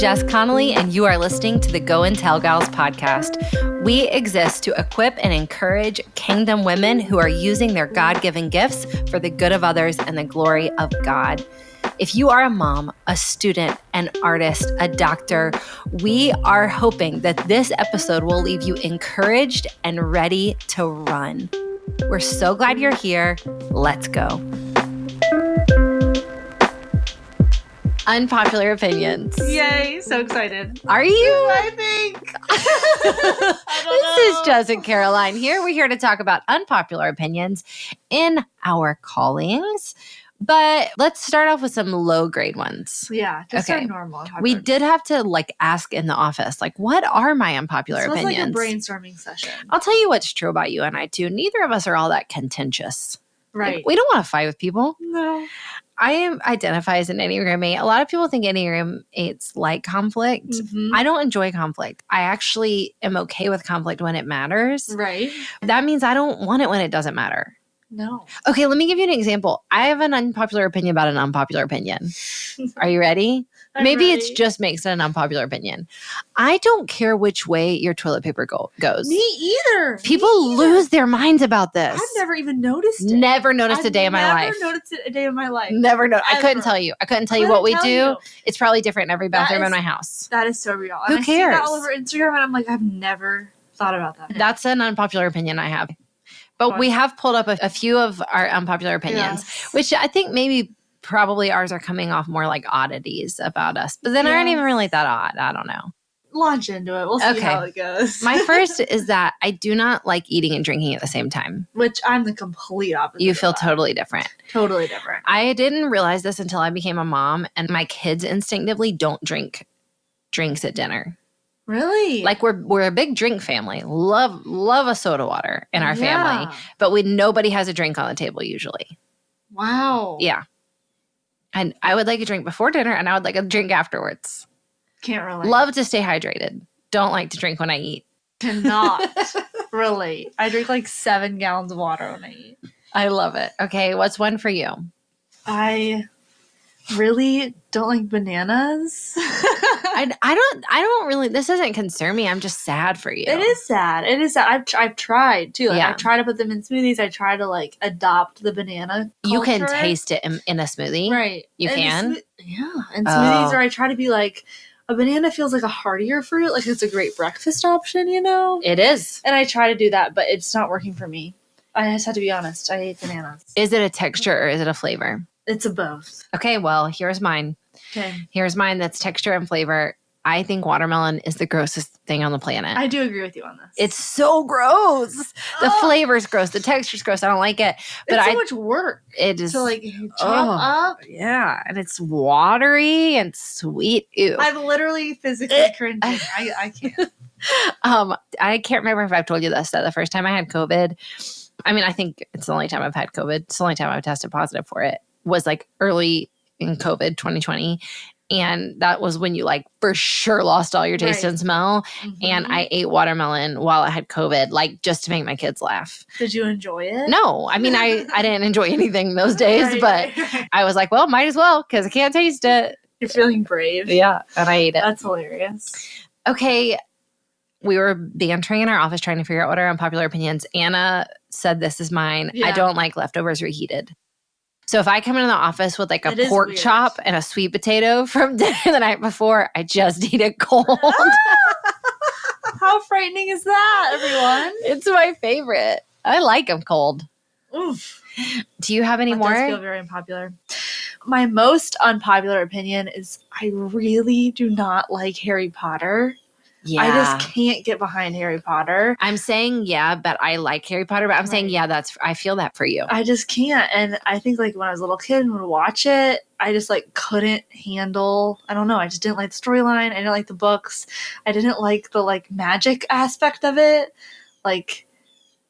Jess Connolly, and you are listening to the Go and Tell Gals podcast. We exist to equip and encourage kingdom women who are using their God-given gifts for the good of others and the glory of God. If you are a mom, a student, an artist, a doctor, we are hoping that this episode will leave you encouraged and ready to run. We're so glad you're here. Let's go. Unpopular opinions. Yay, so excited. Are you? I think. This is Jess and Caroline here. We're here to talk about unpopular opinions in our callings. But let's start off with some low grade ones. Yeah, just Okay. our normal. We did have to ask in the office, what are my unpopular This was opinions? like a brainstorming session. I'll tell you what's true about you and I too. Neither of us are all that contentious. Right. We don't want to fight with people. No. I identify as an Enneagram 8. A lot of people think Enneagram 8's like conflict. Mhm. I don't enjoy conflict. I actually am okay with conflict when it matters. Right. That means I don't want it when it doesn't matter. No. Okay, let me give you an example. I have an unpopular opinion about an unpopular opinion. Are you ready? Maybe it just makes it an unpopular opinion. I don't care which way your toilet paper goes. Me either. People lose their minds about this. I've never even noticed it. Never noticed a day in my life. Never noticed it a day in my life. Never know. I couldn't Ever. tell you. I couldn't tell you what we Couldn't do. tell you. It's probably different in every bathroom That in is- my house. That is so real. Who And I see that cares? all over Instagram, and I'm like, I've never thought about that. That's an unpopular opinion I have. But we have pulled up a few of our unpopular opinions, Yes. which I think maybe probably ours are coming off more like oddities about us. But then aren't even really that odd. I don't know. Launch into it. We'll see Okay. how it goes. My first is that I do not like eating and drinking at the same time. Which I'm the complete opposite. You of feel that. totally different. Totally different. I didn't realize this until I became a mom, and my kids instinctively don't drink drinks at dinner. Really? Like we're a big drink family. Love a soda water in our family, Yeah. but nobody has a drink on the table usually. Wow. Yeah. And I would like a drink before dinner and I would like a drink afterwards. Can't relate. Love to stay hydrated. Don't like to drink when I eat. Cannot relate. I drink like 7 gallons of water when I eat. I love it. Okay, what's one for you? I really don't like bananas. I don't really, this doesn't concern me. I'm just sad for you. It is sad. It is sad. I've tried too. Yeah. I try to put them in smoothies. I try to adopt the banana culture. You can taste it in a smoothie. Right. You And can? yeah. And smoothies, Oh. or I try to be like, a banana feels like a heartier fruit. Like it's a great breakfast option, It is. And I try to do that, but it's not working for me. I just have to be honest. I hate bananas. Is it a texture or is it a flavor? It's a both. Okay, well, here's mine. Okay. Here's mine that's texture and flavor. I think watermelon is the grossest thing on the planet. I do agree with you on this. It's so gross. The Ugh. flavor's gross. The texture's gross. I don't like it. But it's so much work it is. to chop up. Yeah, and it's watery and sweet. Ew. I'm literally physically cringing. I can't. I can't remember if I've told you this. That the first time I had COVID, I mean, I think it's the only time I've had COVID. It's the only time I've tested positive for it. Was early in COVID 2020. And that was when you for sure lost all your taste Right. and smell. Mhm. And I ate watermelon while I had COVID, just to make my kids laugh. Did you enjoy it? No, I mean, I didn't enjoy anything those days, Right, but right. I was like, well, might as well because I can't taste it. You're feeling brave. Yeah. And I ate it. That's hilarious. Okay. We were bantering in our office trying to figure out what our unpopular opinions. Anna said, this is mine. I Yeah. don't like leftovers reheated. So if I come into the office with a It is pork weird. chop and a sweet potato from dinner the night before, I just eat it cold. How frightening is that, everyone? It's my favorite. I like them cold. Oof. Do you have any That more? does feel very unpopular. My most unpopular opinion is I really do not like Harry Potter. Yeah. I just can't get behind Harry Potter. I'm saying yeah, but I like Harry Potter. But I'm saying Right. yeah, I feel that for you. I just can't. And I think when I was a little kid and would watch it, I just couldn't handle, I don't know, I just didn't like the storyline. I didn't like the books. I didn't like the magic aspect of it.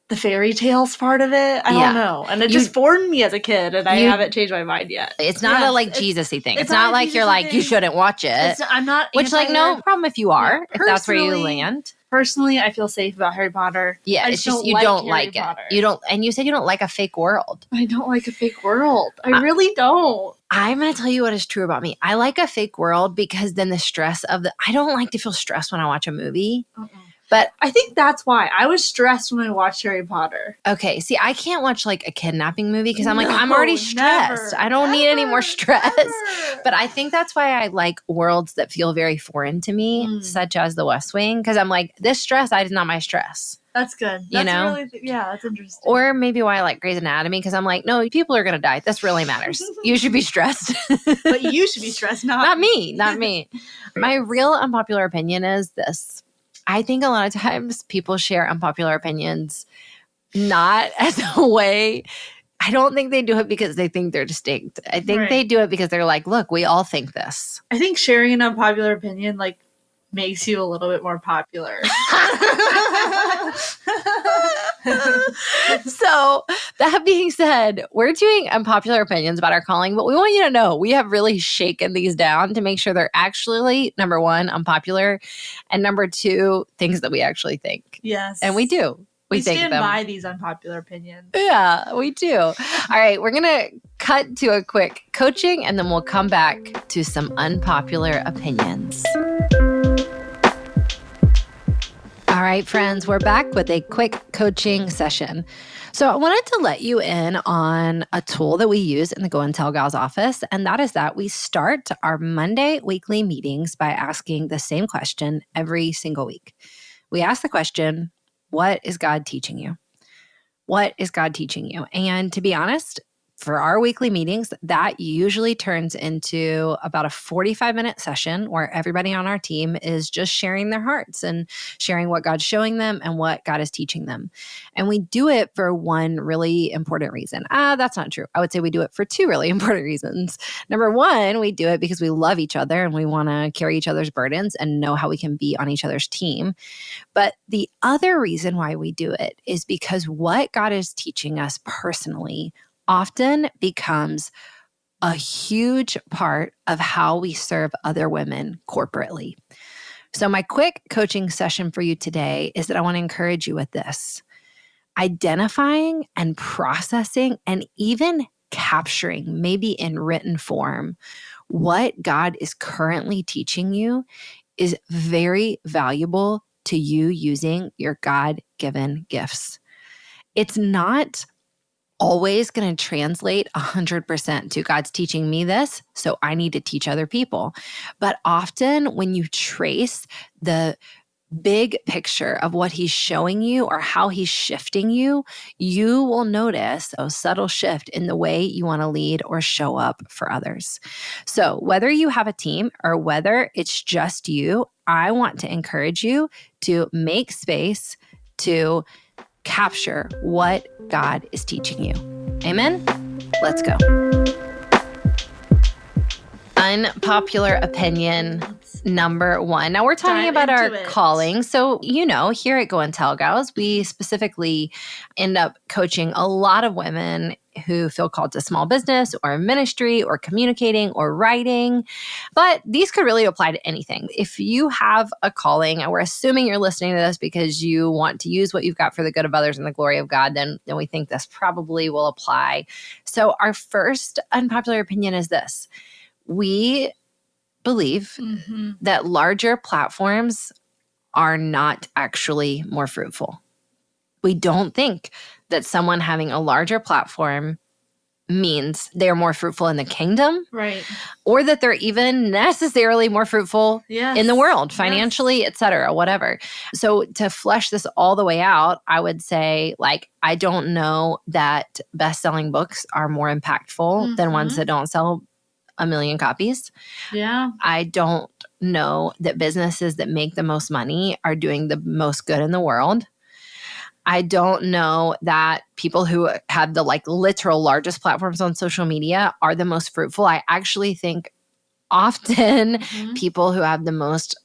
The fairy tales part of it. I Yeah. don't know. And it You- just bored me as a kid, and I You- haven't changed my mind yet. It's not Yes, a it's- Jesus-y thing. It's it's not not a you're Jesus-y you thing. shouldn't watch it. I'm not Which anti no Harry- problem if you are, Yeah, if that's where you personally, land. Personally, I feel safe about Harry Potter. Yeah, I it's just you like don't Harry like Potter. it. You don't, and you said you don't like a fake world. I don't like a fake world. I really don't. I'm going to tell you what is true about me. I like a fake world because then the stress of I don't like to feel stressed when I watch a movie. But I think that's why I was stressed when I watched Harry Potter. Okay, see, I can't watch like a kidnapping movie because I'm like, I'm already stressed. I don't need any more stress. But I think that's why I like worlds that feel very foreign to me, such as the West Wing, because I'm like, this stress is not my stress. That's good. You know? Really that's interesting. Or maybe why I like Grey's Anatomy, because I'm like, no, people are going to die. This really matters. You should be stressed. But you should be stressed, not me. Not me. My real unpopular opinion is this. I think a lot of times people share unpopular opinions not as a way. I don't think they do it because they think they're distinct. I think they do it because they're like, look, we all think this. I think sharing an unpopular opinion makes you a little bit more popular. So that being said, we're doing unpopular opinions about our calling, but we want you to know we have really shaken these down to make sure they're actually, number one, unpopular, and number two, things that we actually think. Yes. And we do. We think stand them. by these unpopular opinions. Yeah, we do. All right, we're going to cut to a quick coaching and then we'll come back to some unpopular opinions. All right, friends, we're back with a quick coaching session. So I wanted to let you in on a tool that we use in the Go and Tell Gals office, and that is that we start our Monday weekly meetings by asking the same question every single week. We ask the question, what is God teaching you? What is God teaching you? And to be honest, for our weekly meetings, that usually turns into about a 45-minute session where everybody on our team is just sharing their hearts and sharing what God's showing them and what God is teaching them. And we do it for one really important reason. That's not true. I would say we do it for two really important reasons. Number one, we do it because we love each other and we want to carry each other's burdens and know how we can be on each other's team. But the other reason why we do it is because what God is teaching us personally often becomes a huge part of how we serve other women corporately. So my quick coaching session for you today is that I want to encourage you with this. Identifying and processing and even capturing, maybe in written form, what God is currently teaching you is very valuable to you using your God-given gifts. It's not always going to translate 100% to God's teaching me this, so I need to teach other people. But often when you trace the big picture of what he's showing you or how he's shifting you, you will notice a subtle shift in the way you want to lead or show up for others. So whether you have a team or whether it's just you, I want to encourage you to make space to capture what God is teaching you. Amen? Let's go. Unpopular opinion number one. Now we're talking about our calling. So, here at Go and Tell Gals, we specifically end up coaching a lot of women who feel called to small business or ministry or communicating or writing. But these could really apply to anything. If you have a calling, and we're assuming you're listening to this because you want to use what you've got for the good of others and the glory of God, then we think this probably will apply. So our first unpopular opinion is this. We believe that larger platforms are not actually more fruitful. We don't think that someone having a larger platform means they're more fruitful in the kingdom, right? Or that they're even necessarily more fruitful in the world, financially, et cetera, whatever. So to flesh this all the way out, I would say, I don't know that best-selling books are more impactful than ones that don't sell 1 million copies. Yeah. I don't know that businesses that make the most money are doing the most good in the world. I don't know that people who have the literal largest platforms on social media are the most fruitful. I actually think often people who have the most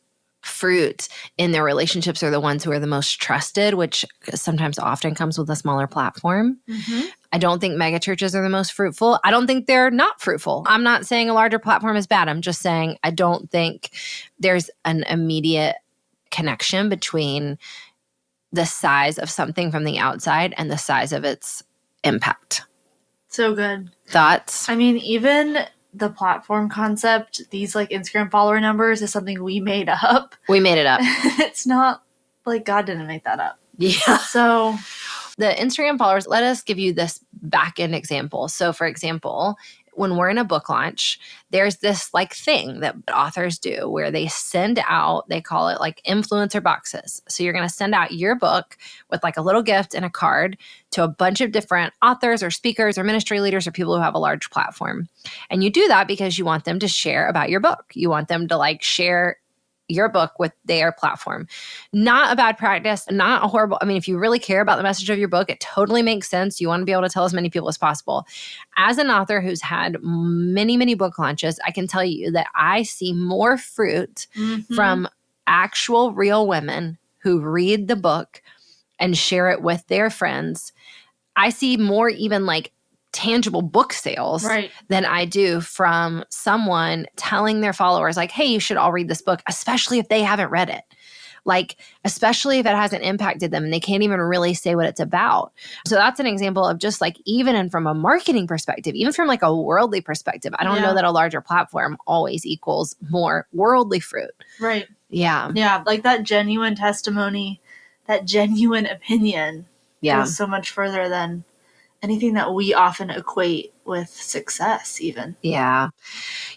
fruit in their relationships are the ones who are the most trusted, which sometimes often comes with a smaller platform. I don't think mega churches are the most fruitful. I don't think they're not fruitful. I'm not saying a larger platform is bad. I'm just saying I don't think there's an immediate connection between the size of something from the outside and the size of its impact. So good. Thoughts? I mean, even the platform concept, these like Instagram follower numbers is something we made up. We made it up. It's not like God didn't make that up. Yeah. So the Instagram followers, let us give you this back end example. So for example, when we're in a book launch, there's this like thing that authors do where they send out, they call it like influencer boxes. So you're going to send out your book with like a little gift and a card to a bunch of different authors or speakers or ministry leaders or people who have a large platform. And you do that because you want them to share about your book. You want them to like share your book with their platform. Not a bad practice, not a horrible. I mean, if you really care about the message of your book, it totally makes sense. You want to be able to tell as many people as possible. As an author who's had many, many book launches, I can tell you that I see more fruit from actual real women who read the book and share it with their friends. I see more even like tangible book sales than I do from someone telling their followers like, hey, you should all read this book, especially if they haven't read it. Like, especially if it hasn't impacted them and they can't even really say what it's about. So that's an example of just like, even from a marketing perspective, even from like a worldly perspective, I don't know that a larger platform always equals more worldly fruit. Right. Yeah. Yeah. Like that genuine testimony, that genuine opinion goes so much further than anything that we often equate with success even. Yeah.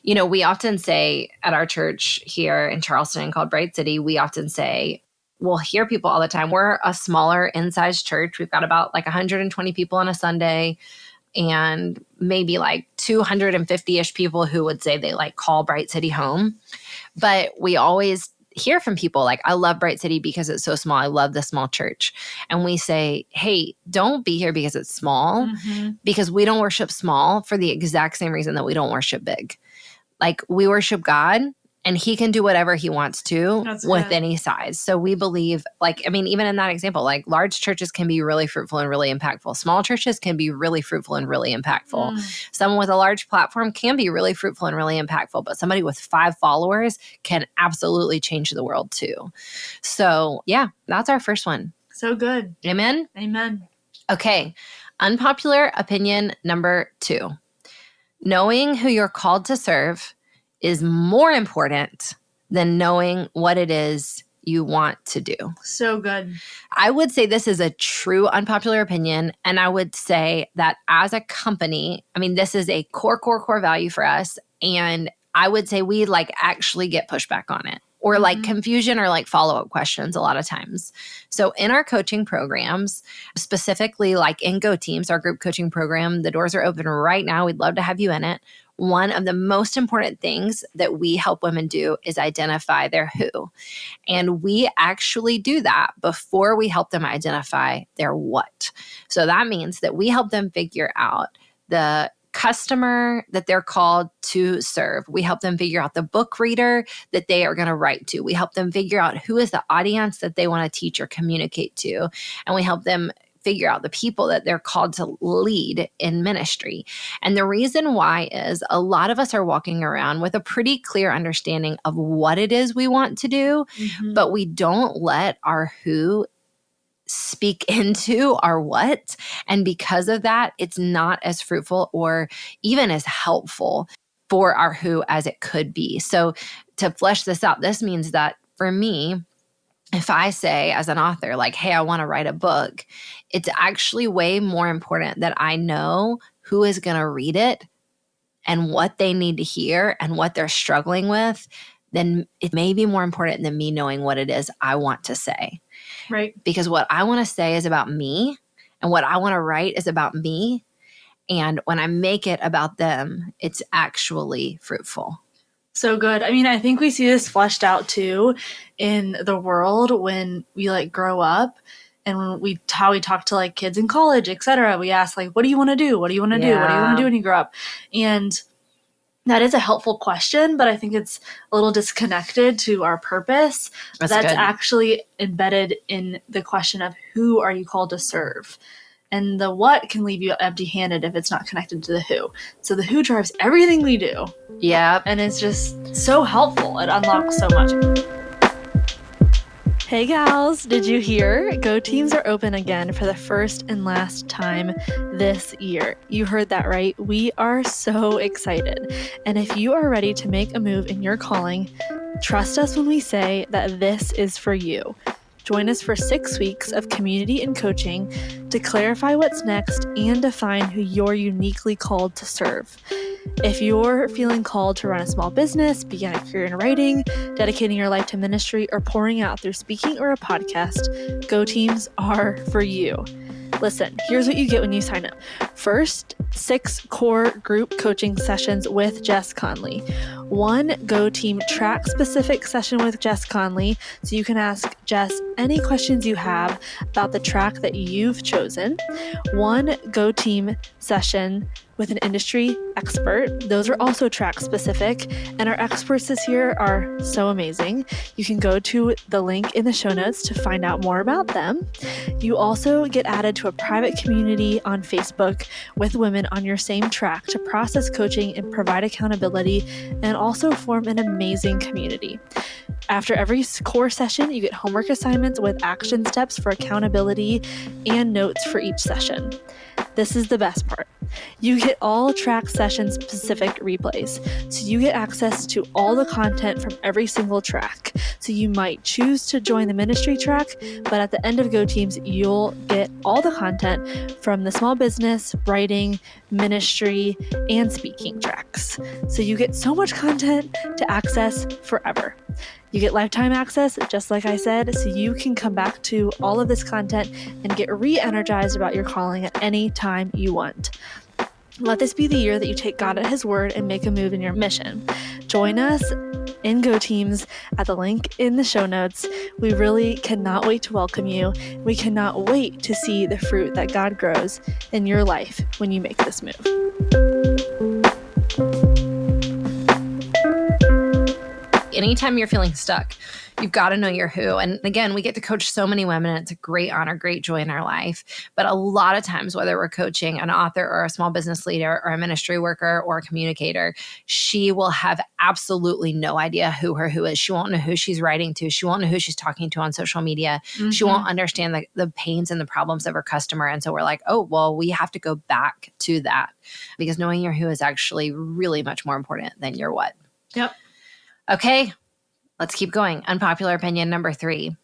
You know, we often say at our church here in Charleston called Bright City, we often say, we'll hear people all the time. We're a smaller in-size church. We've got about like 120 people on a Sunday and maybe like 250-ish people who would say they like call Bright City home. But we always hear from people like, I love Bright City because it's so small. I love the small church. And we say, hey, don't be here because it's small, because we don't worship small for the exact same reason that we don't worship big. Like we worship God and he can do whatever he wants to with any size. So we believe like, I mean, even in that example, like large churches can be really fruitful and really impactful. Small churches can be really fruitful and really impactful. Someone with a large platform can be really fruitful and really impactful, but somebody with 5 followers can absolutely change the world too. So yeah, that's our first one. So good. Amen? Amen. Okay. Unpopular opinion number 2. Knowing who you're called to serve is more important than knowing what it is you want to do. So good. I would say this is a true unpopular opinion. And I would say that as a company, I mean, this is a core value for us. And I would say we like actually get pushback on it or like confusion or like follow-up questions a lot of times. So in our coaching programs, specifically like in Go Teams, our group coaching program, the doors are open right now. We'd love to have you in it. One of the most important things that we help women do is identify their who. And we actually do that before we help them identify their what. So that means that we help them figure out the customer that they're called to serve. We help them figure out the book reader that they are going to write to. We help them figure out who is the audience that they want to teach or communicate to. And we help them figure out the people that they're called to lead in ministry. And the reason why is a lot of us are walking around with a pretty clear understanding of what it is we want to do, but we don't let our who speak into our what. And because of that, it's not as fruitful or even as helpful for our who as it could be. So to flesh this out, this means that for me, if I say as an author, like, hey, I want to write a book, it's actually way more important that I know who is going to read it and what they need to hear and what they're struggling with. Then it may be more important than me knowing what it is I want to say. Right. Because what I want to say is about me and what I want to write is about me. And when I make it about them, it's actually fruitful. So good. I mean, I think we see this fleshed out too in the world when we like grow up and when how we talk to like kids in college, etc. We ask like, what do you want to do? What do you want to do? What do you want to do when you grow up? And that is a helpful question, but I think it's a little disconnected to our purpose. That's actually embedded in the question of who are you called to serve? And the what can leave you empty-handed if it's not connected to the who. So the who drives everything we do. Yeah. And it's just so helpful. It unlocks so much. Hey gals, did you hear? Go Teams are open again for the first and last time this year. You heard that right. We are so excited. And if you are ready to make a move in your calling, trust us when we say that this is for you. Join us for 6 weeks of community and coaching to clarify what's next and define who you're uniquely called to serve. If you're feeling called to run a small business, begin a career in writing, dedicating your life to ministry, or pouring out through speaking or a podcast, Go Teams are for you. Listen, here's what you get when you sign up. First, 6 core group coaching sessions with Jess Conley. 1 Go Team track-specific session with Jess Conley, so you can ask Jess any questions you have about the track that you've chosen. 1 Go Team session with an industry expert. Those are also track specific, and our experts this year are so amazing. You can go to the link in the show notes to find out more about them. You also get added to a private community on Facebook with women on your same track to process coaching and provide accountability, and also form an amazing community. After every core session, you get homework assignments with action steps for accountability and notes for each session. This is the best part. You get all track session specific replays. So you get access to all the content from every single track. So you might choose to join the ministry track, but at the end of Go Teams, you'll get all the content from the small business, writing, ministry, and speaking tracks. So you get so much content to access forever. You get lifetime access, just like I said, so you can come back to all of this content and get re-energized about your calling at any time you want. Let this be the year that you take God at His word and make a move in your mission. Join us in Go Teams at the link in the show notes. We really cannot wait to welcome you. We cannot wait to see the fruit that God grows in your life when you make this move. Anytime you're feeling stuck, you've got to know your who. And again, we get to coach so many women. It's a great honor, great joy in our life. But a lot of times, whether we're coaching an author or a small business leader or a ministry worker or a communicator, she will have absolutely no idea who her who is. She won't know who she's writing to. She won't know who she's talking to on social media. Mm-hmm. She won't understand the pains and the problems of her customer. And so we're like, oh, well, we have to go back to that, because knowing your who is actually really much more important than your what. Yep. Okay, let's keep going. Unpopular opinion number 3.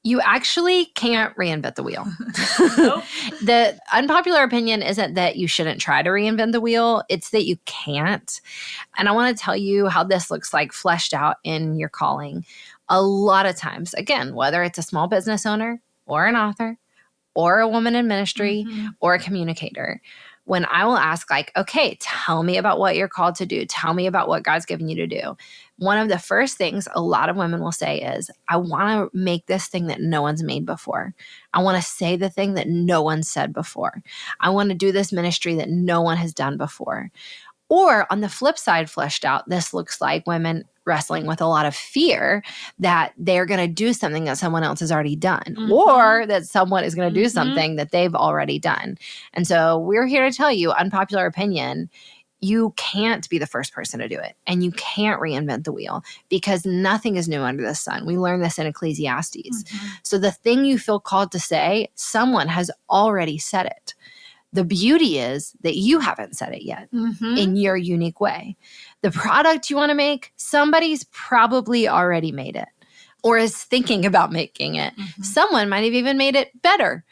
You actually can't reinvent the wheel. Nope. The unpopular opinion isn't that you shouldn't try to reinvent the wheel. It's that you can't. And I want to tell you how this looks like fleshed out in your calling. A lot of times, again, whether it's a small business owner or an author or a woman in ministry or a communicator, when I will ask like, okay, tell me about what you're called to do. Tell me about what God's given you to do. One of the first things a lot of women will say is, I want to make this thing that no one's made before. I want to say the thing that no one said before. I want to do this ministry that no one has done before. Or on the flip side, fleshed out, this looks like women wrestling with a lot of fear that they're going to do something that someone else has already done, or that someone is going to do something that they've already done. And so we're here to tell you, unpopular opinion, you can't be the first person to do it, and you can't reinvent the wheel, because nothing is new under the sun. We learn this in Ecclesiastes. So the thing you feel called to say, someone has already said it. The beauty is that you haven't said it yet in your unique way. The product you want to make, somebody's probably already made it or is thinking about making it. Someone might have even made it better.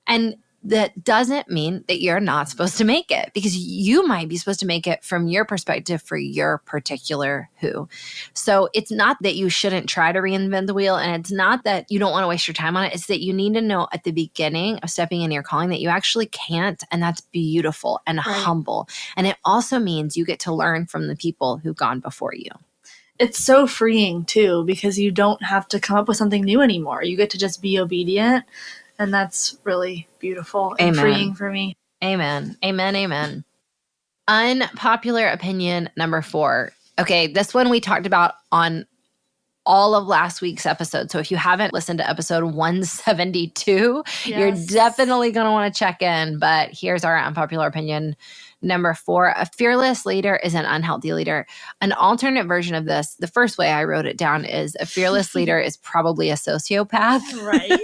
And that doesn't mean that you're not supposed to make it, because you might be supposed to make it from your perspective for your particular who. So it's not that you shouldn't try to reinvent the wheel, and it's not that you don't want to waste your time on it. It's that you need to know at the beginning of stepping into your calling that you actually can't, and that's beautiful and humble. And it also means you get to learn from the people who've gone before you. It's so freeing too, because you don't have to come up with something new anymore. You get to just be obedient. And that's really beautiful and freeing for me. Amen. Amen. Amen. Unpopular opinion number 4. Okay, this one we talked about on all of last week's episode. So if you haven't listened to episode 172, you're definitely going to want to check in. But here's our unpopular opinion Number 4, a fearless leader is an unhealthy leader. An alternate version of this, the first way I wrote it down is a fearless leader is probably a sociopath. Right.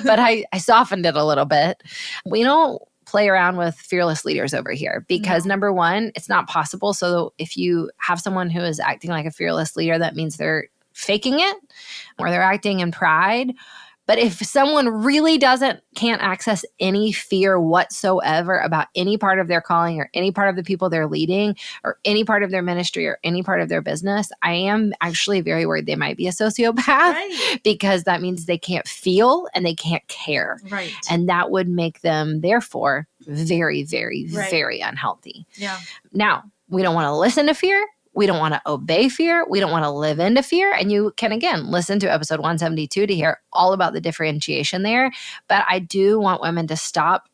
But I softened it a little bit. We don't play around with fearless leaders over here because number 1, it's not possible. So if you have someone who is acting like a fearless leader, that means they're faking it or they're acting in pride. But if someone really can't access any fear whatsoever about any part of their calling or any part of the people they're leading or any part of their ministry or any part of their business, I am actually very worried they might be a sociopath because that means they can't feel and they can't care. Right. And that would make them, therefore, very, very, very unhealthy. Yeah. Now, we don't want to listen to fear. We don't want to obey fear. We don't want to live into fear. And you can, again, listen to episode 172 to hear all about the differentiation there. But I do want women to stop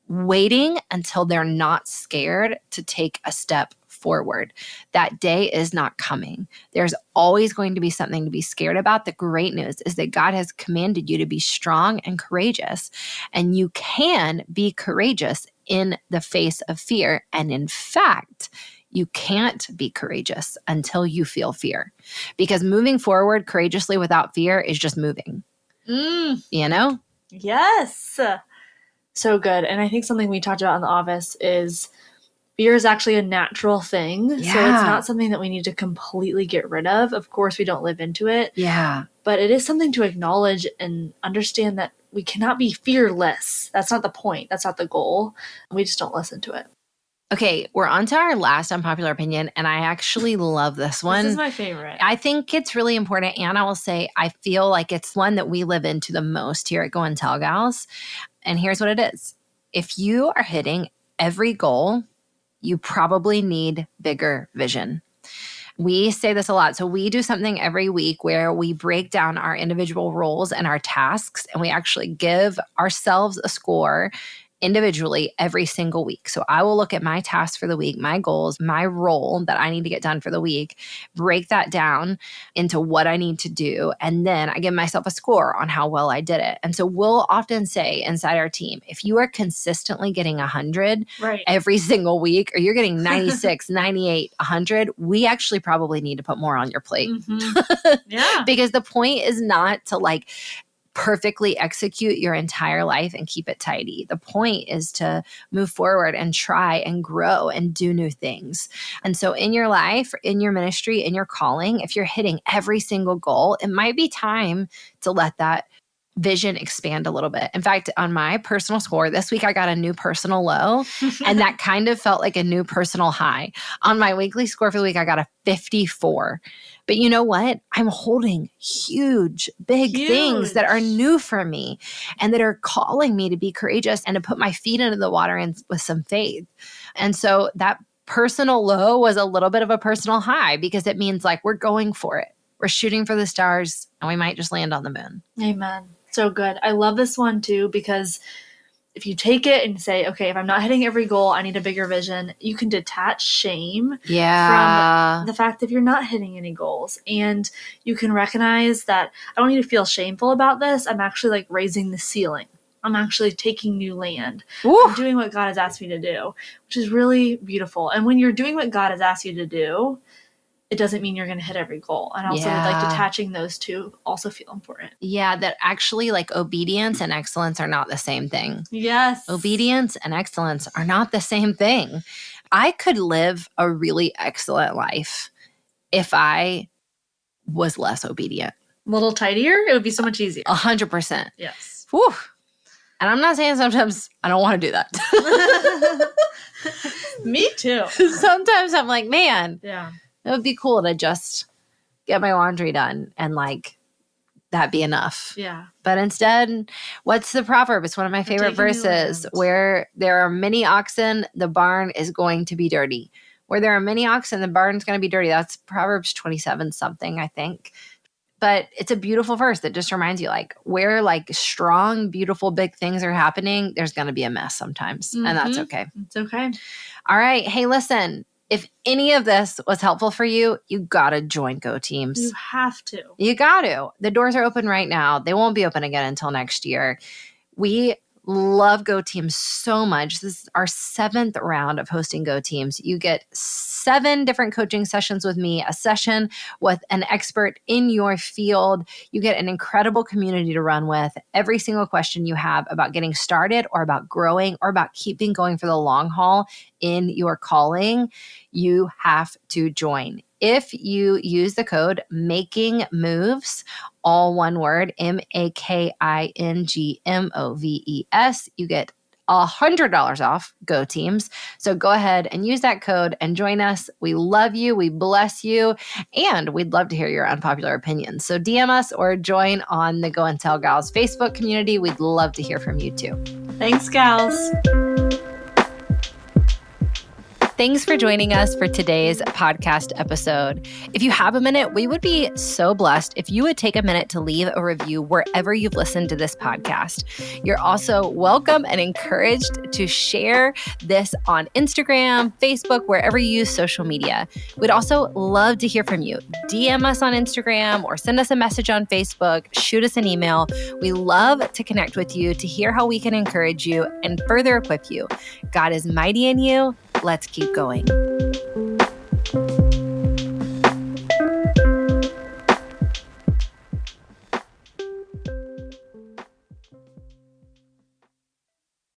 waiting until they're not scared to take a step forward. That day is not coming. There's always going to be something to be scared about. The great news is that God has commanded you to be strong and courageous. And you can be courageous in the face of fear. And in fact, you can't be courageous until you feel fear, because moving forward courageously without fear is just moving. You know? Yes. So good. And I think something we talked about in the office is fear is actually a natural thing. Yeah. So it's not something that we need to completely get rid of. Of course, we don't live into it. Yeah. But it is something to acknowledge and understand that we cannot be fearless. That's not the point. That's not the goal. We just don't listen to it. Okay, we're on to our last unpopular opinion, and I actually love this one. This is my favorite. I think it's really important, and I will say I feel like it's one that we live into the most here at Go and Tell Gals. And here's what it is. If you are hitting every goal, you probably need bigger vision. We say this a lot. So we do something every week where we break down our individual roles and our tasks, and we actually give ourselves a score individually every single week. So I will look at my tasks for the week, my goals, my role that I need to get done for the week, break that down into what I need to do. And then I give myself a score on how well I did it. And so we'll often say inside our team, if you are consistently getting 100 every single week, or you're getting 96, 98, 100, we actually probably need to put more on your plate. Yeah. Because the point is not to like perfectly execute your entire life and keep it tidy. The point is to move forward and try and grow and do new things. And so in your life, in your ministry, in your calling, if you're hitting every single goal, it might be time to let that vision expand a little bit. In fact, on my personal score this week, I got a new personal low, and that kind of felt like a new personal high. On my weekly score for the week, I got a 54. But you know what? I'm holding huge, big things that are new for me and that are calling me to be courageous and to put my feet into the water and with some faith. And so that personal low was a little bit of a personal high, because it means like we're going for it. We're shooting for the stars, and we might just land on the moon. Amen. So good. I love this one too, because if you take it and say, okay, if I'm not hitting every goal, I need a bigger vision, you can detach shame from the fact that you're not hitting any goals. And you can recognize that I don't need to feel shameful about this. I'm actually like raising the ceiling. I'm actually taking new land. I'm doing what God has asked me to do, which is really beautiful. And when you're doing what God has asked you to do, it doesn't mean you're going to hit every goal. And also like detaching those two also feel important. Yeah, that actually like obedience and excellence are not the same thing. Yes. Obedience and excellence are not the same thing. I could live a really excellent life if I was less obedient. A little tidier, it would be so much easier. 100%. Yes. Whew. And I'm not saying sometimes I don't want to do that. Me too. Sometimes I'm like, man. Yeah. It would be cool to just get my laundry done and like that be enough. Yeah. But instead, what's the proverb? It's one of my favorite verses. Where there are many oxen, the barn is going to be dirty. Where there are many oxen, the barn's going to be dirty. That's Proverbs 27 something, I think. But it's a beautiful verse that just reminds you, like, where like strong, beautiful, big things are happening, there's going to be a mess sometimes. And that's okay. It's okay. All right. Hey, listen. If any of this was helpful for you, you got to join Go Teams. You have to. You got to. The doors are open right now. They won't be open again until next year. We Love Go Teams so much. This is our 7th round of hosting Go Teams. You get 7 different coaching sessions with me, a session with an expert in your field. You get an incredible community to run with. Every single question you have about getting started or about growing or about keeping going for the long haul in your calling, you have to join. If you use the code Making Moves, all one word, MAKINGMOVES, you get $100 off Go Teams. So go ahead and use that code and join us. We love you. We bless you. And we'd love to hear your unpopular opinions. So DM us or join on the Go and Tell Gals Facebook community. We'd love to hear from you too. Thanks, gals. Thanks for joining us for today's podcast episode. If you have a minute, we would be so blessed if you would take a minute to leave a review wherever you've listened to this podcast. You're also welcome and encouraged to share this on Instagram, Facebook, wherever you use social media. We'd also love to hear from you. DM us on Instagram or send us a message on Facebook, shoot us an email. We love to connect with you to hear how we can encourage you and further equip you. God is mighty in you. Let's keep going.